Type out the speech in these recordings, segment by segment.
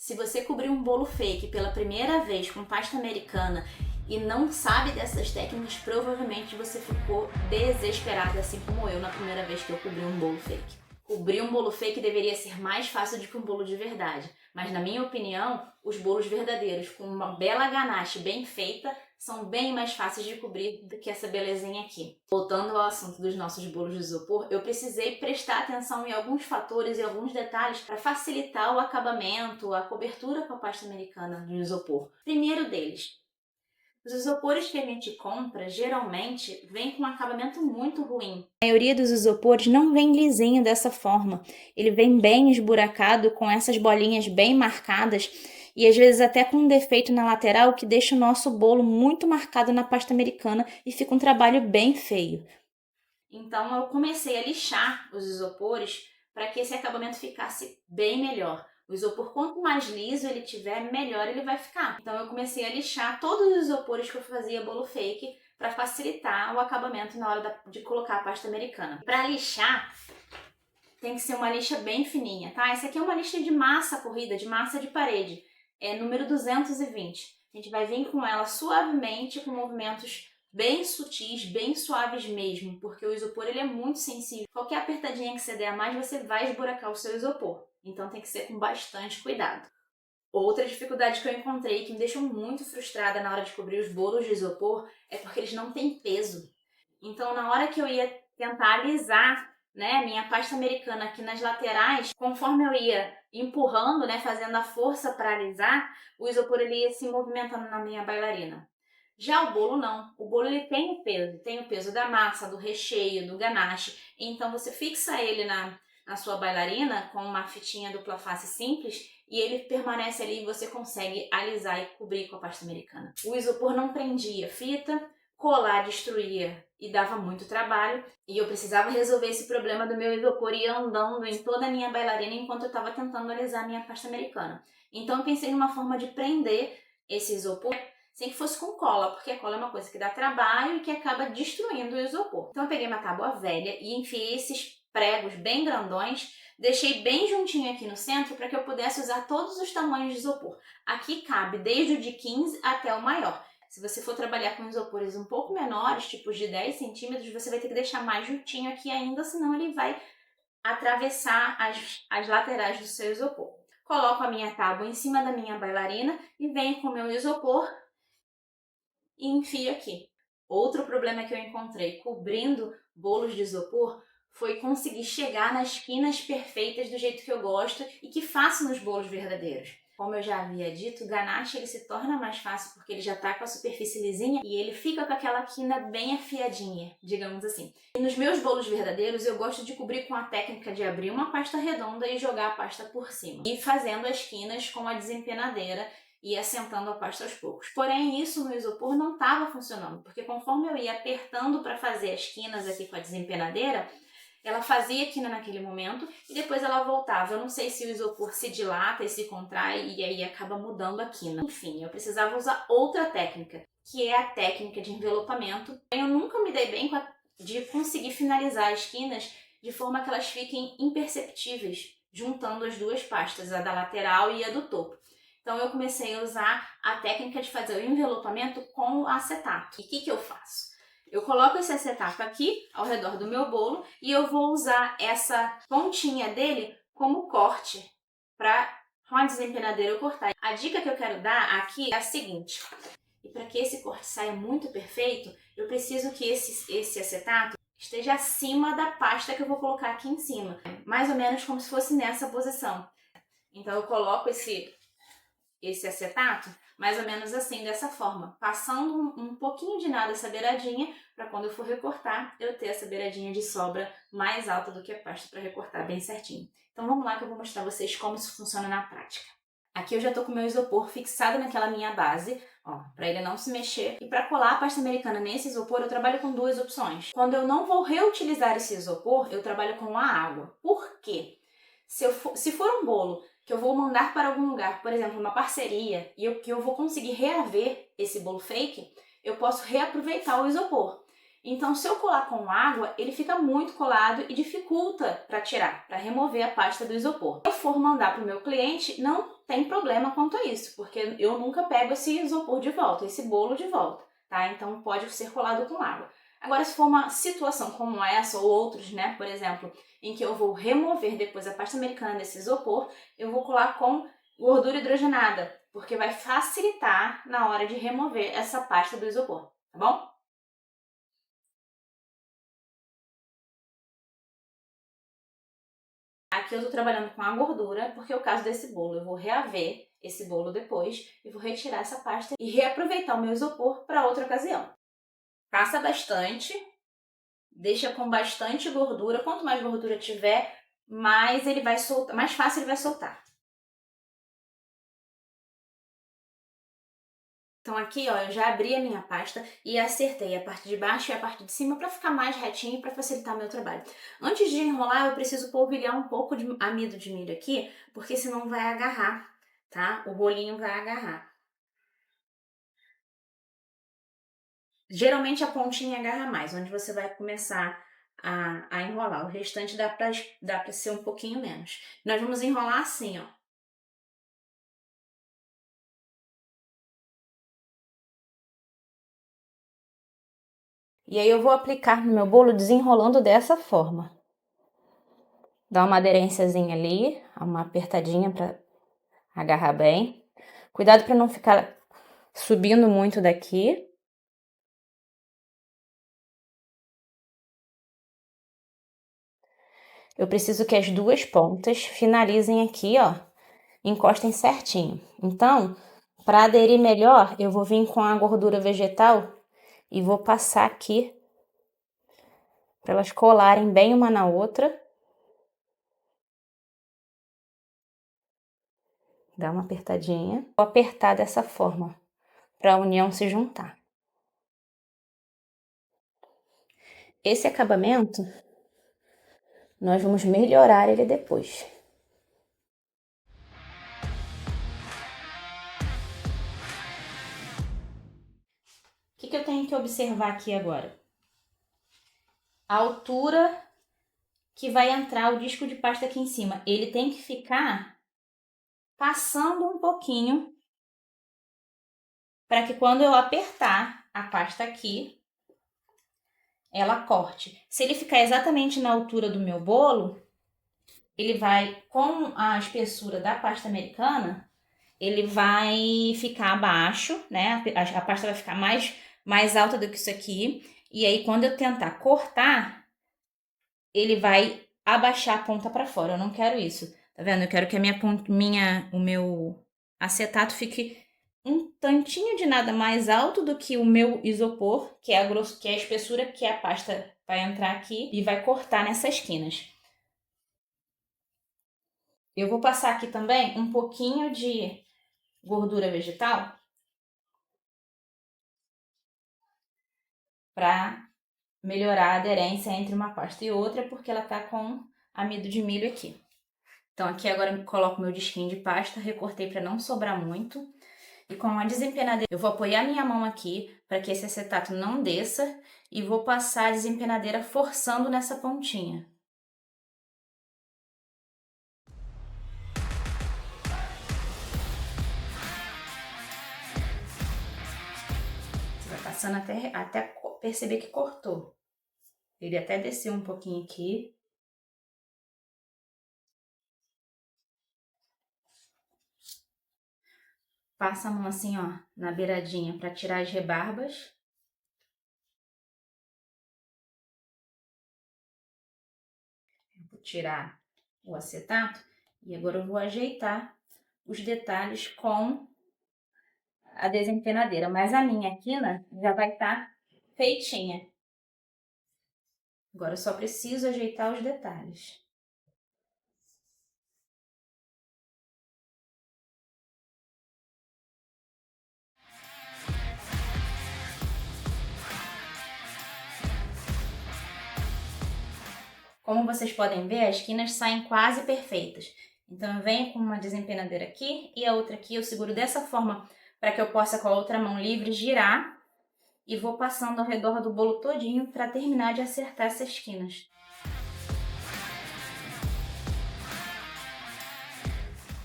Se você cobrir um bolo fake pela primeira vez com pasta americana e não sabe dessas técnicas, provavelmente você ficou desesperado, assim como eu na primeira vez que eu cobri um bolo fake. Cobrir um bolo fake deveria ser mais fácil do que um bolo de verdade, mas na minha opinião, os bolos verdadeiros com uma bela ganache bem feita são bem mais fáceis de cobrir do que essa belezinha aqui. Voltando ao assunto dos nossos bolos de isopor, eu precisei prestar atenção em alguns fatores e alguns detalhes para facilitar o acabamento, a cobertura com a pasta americana do isopor. Primeiro deles, os isopores que a gente compra geralmente vêm com um acabamento muito ruim. A maioria dos isopores não vem lisinho dessa forma. Ele vem bem esburacado, com essas bolinhas bem marcadas e às vezes até com um defeito na lateral que deixa o nosso bolo muito marcado na pasta americana e fica um trabalho bem feio. Então eu comecei a lixar os isopores para que esse acabamento ficasse bem melhor. O isopor, quanto mais liso ele tiver, melhor ele vai ficar. Então eu comecei a lixar todos os isopores que eu fazia bolo fake para facilitar o acabamento na hora de colocar a pasta americana. Para lixar, tem que ser uma lixa bem fininha, tá? Essa aqui é uma lixa de massa corrida, de massa de parede. É número 220. A gente vai vir com ela suavemente, com movimentos bem sutis, bem suaves mesmo, porque o isopor ele é muito sensível. Qualquer apertadinha que você der a mais, você vai esburacar o seu isopor. Então tem que ser com bastante cuidado. Outra dificuldade que eu encontrei, que me deixou muito frustrada na hora de cobrir os bolos de isopor, é porque eles não têm peso. Então na hora que eu ia tentar alisar, né, minha pasta americana aqui nas laterais, conforme eu ia empurrando, né, fazendo a força para alisar, o isopor ele ia se movimentando na minha bailarina. Já o bolo não. O bolo ele tem o peso da massa, do recheio, do ganache. Então você fixa ele na sua bailarina com uma fitinha dupla face simples e ele permanece ali e você consegue alisar e cobrir com a pasta americana. O isopor não prendia fita, colar destruía e dava muito trabalho. E eu precisava resolver esse problema do meu isopor e ir andando em toda a minha bailarina enquanto eu estava tentando alisar a minha pasta americana. Então eu pensei numa forma de prender esse isopor sem que fosse com cola, porque a cola é uma coisa que dá trabalho e que acaba destruindo o isopor. Então eu peguei uma tábua velha e enfiei esses pregos bem grandões, deixei bem juntinho aqui no centro para que eu pudesse usar todos os tamanhos de isopor. Aqui cabe desde o de 15 até o maior. Se você for trabalhar com isopores um pouco menores, tipo de 10 centímetros, você vai ter que deixar mais juntinho aqui ainda, senão ele vai atravessar as laterais do seu isopor. Coloco a minha tábua em cima da minha bailarina e venho com o meu isopor e enfio aqui. Outro problema que eu encontrei cobrindo bolos de isopor foi conseguir chegar nas quinas perfeitas do jeito que eu gosto e que faço nos bolos verdadeiros. Como eu já havia dito, o ganache ele se torna mais fácil porque ele já está com a superfície lisinha e ele fica com aquela quina bem afiadinha, digamos assim. E nos meus bolos verdadeiros eu gosto de cobrir com a técnica de abrir uma pasta redonda e jogar a pasta por cima. E fazendo as quinas com a desempenadeira e assentando a pasta aos poucos. Porém, isso no isopor não estava funcionando, porque conforme eu ia apertando para fazer as quinas aqui com a desempenadeira, ela fazia quina naquele momento e depois ela voltava. Eu não sei se o isopor se dilata e se contrai e aí acaba mudando a quina. Enfim, eu precisava usar outra técnica, que é a técnica de envelopamento. Eu nunca me dei bem de conseguir finalizar as quinas de forma que elas fiquem imperceptíveis, juntando as duas pastas, a da lateral e a do topo. Então eu comecei a usar a técnica de fazer o envelopamento com o acetato. E o que eu faço? Eu coloco esse acetato aqui ao redor do meu bolo e eu vou usar essa pontinha dele como corte para com a desempenadeira eu cortar. A dica que eu quero dar aqui é a seguinte: e para que esse corte saia muito perfeito, eu preciso que esse acetato esteja acima da pasta que eu vou colocar aqui em cima, mais ou menos como se fosse nessa posição. Então eu coloco esse acetato mais ou menos assim, dessa forma, passando um pouquinho de nada essa beiradinha, para quando eu for recortar, eu ter essa beiradinha de sobra mais alta do que a pasta para recortar bem certinho. Então vamos lá que eu vou mostrar a vocês como isso funciona na prática. Aqui eu já estou com o meu isopor fixado naquela minha base, ó, para ele não se mexer. E para colar a pasta americana nesse isopor, eu trabalho com duas opções. Quando eu não vou reutilizar esse isopor, eu trabalho com a água. Por quê? Se for um bolo que eu vou mandar para algum lugar, por exemplo, uma parceria, e que eu vou conseguir reaver esse bolo fake, eu posso reaproveitar o isopor. Então, se eu colar com água, ele fica muito colado e dificulta para tirar, para remover a pasta do isopor. Se eu for mandar para o meu cliente, não tem problema quanto a isso, porque eu nunca pego esse isopor de volta, esse bolo de volta, tá? Então, pode ser colado com água. Agora, se for uma situação como essa ou outros, né, por exemplo, em que eu vou remover depois a pasta americana desse isopor, eu vou colar com gordura hidrogenada, porque vai facilitar na hora de remover essa pasta do isopor, tá bom? Aqui eu estou trabalhando com a gordura, porque é o caso desse bolo. Eu vou reaver esse bolo depois e vou retirar essa pasta e reaproveitar o meu isopor para outra ocasião. Passa bastante, deixa com bastante gordura. Quanto mais gordura tiver, mais ele vai soltar, mais fácil ele vai soltar. Então aqui, ó, eu já abri a minha pasta e acertei a parte de baixo e a parte de cima para ficar mais retinho e para facilitar meu trabalho. Antes de enrolar, eu preciso polvilhar um pouco de amido de milho aqui, porque senão vai agarrar, tá? O bolinho vai agarrar. Geralmente a pontinha agarra mais, onde você vai começar a enrolar. O restante dá pra ser um pouquinho menos. Nós vamos enrolar assim, ó. E aí eu vou aplicar no meu bolo desenrolando dessa forma. Dá uma aderênciazinha ali, uma apertadinha para agarrar bem. Cuidado para não ficar subindo muito daqui. Eu preciso que as duas pontas finalizem aqui, ó, encostem certinho. Então, para aderir melhor, eu vou vir com a gordura vegetal e vou passar aqui para elas colarem bem uma na outra. Dá uma apertadinha. Vou apertar dessa forma para a união se juntar. Esse acabamento nós vamos melhorar ele depois. O que eu tenho que observar aqui agora? A altura que vai entrar o disco de pasta aqui em cima. Ele tem que ficar passando um pouquinho para que quando eu apertar a pasta aqui, ela corte. Se ele ficar exatamente na altura do meu bolo, ele vai, com a espessura da pasta americana, ele vai ficar abaixo, né? A pasta vai ficar mais alta do que isso aqui. E aí, quando eu tentar cortar, ele vai abaixar a ponta para fora. Eu não quero isso, tá vendo? Eu quero que o meu acetato fique um tantinho de nada mais alto do que o meu isopor, que é a espessura que a pasta vai entrar aqui e vai cortar nessas quinas. Eu vou passar aqui também um pouquinho de gordura vegetal para melhorar a aderência entre uma pasta e outra, porque ela tá com amido de milho aqui. Então aqui agora eu coloco meu disquinho de pasta, recortei para não sobrar muito. E com a desempenadeira eu vou apoiar minha mão aqui para que esse acetato não desça e vou passar a desempenadeira forçando nessa pontinha. Você vai passando até perceber que cortou. Ele até desceu um pouquinho aqui. Passa a mão assim, ó, na beiradinha para tirar as rebarbas. Eu vou tirar o acetato e agora eu vou ajeitar os detalhes com a desempenadeira, mas a minha quina já vai estar feitinha. Agora eu só preciso ajeitar os detalhes. Como vocês podem ver, as quinas saem quase perfeitas. Então eu venho com uma desempenadeira aqui e a outra aqui eu seguro dessa forma para que eu possa com a outra mão livre girar e vou passando ao redor do bolo todinho para terminar de acertar essas esquinas.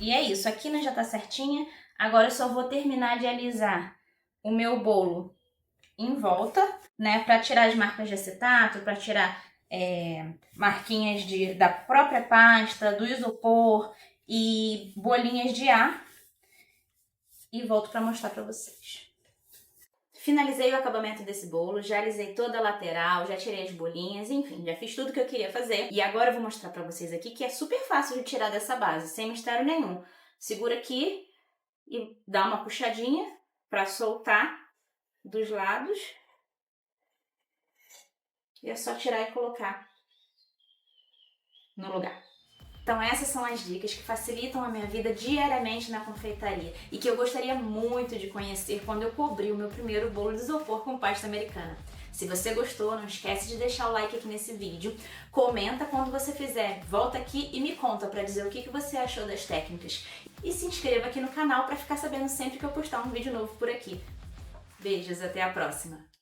E é isso, a quina já tá certinha, agora eu só vou terminar de alisar o meu bolo em volta, né, para tirar as marcas de acetato, para tirar marquinhas da própria pasta, do isopor e bolinhas de ar. E volto para mostrar para vocês. Finalizei o acabamento desse bolo, já alisei toda a lateral, já tirei as bolinhas, enfim, já fiz tudo que eu queria fazer. E agora eu vou mostrar pra vocês aqui que é super fácil de tirar dessa base, sem mistério nenhum. Segura aqui e dá uma puxadinha pra soltar dos lados. E é só tirar e colocar no lugar. Então essas são as dicas que facilitam a minha vida diariamente na confeitaria e que eu gostaria muito de conhecer quando eu cobri o meu primeiro bolo de isopor com pasta americana. Se você gostou, não esquece de deixar o like aqui nesse vídeo, comenta quando você fizer, volta aqui e me conta para dizer o que você achou das técnicas. E se inscreva aqui no canal para ficar sabendo sempre que eu postar um vídeo novo por aqui. Beijos, até a próxima!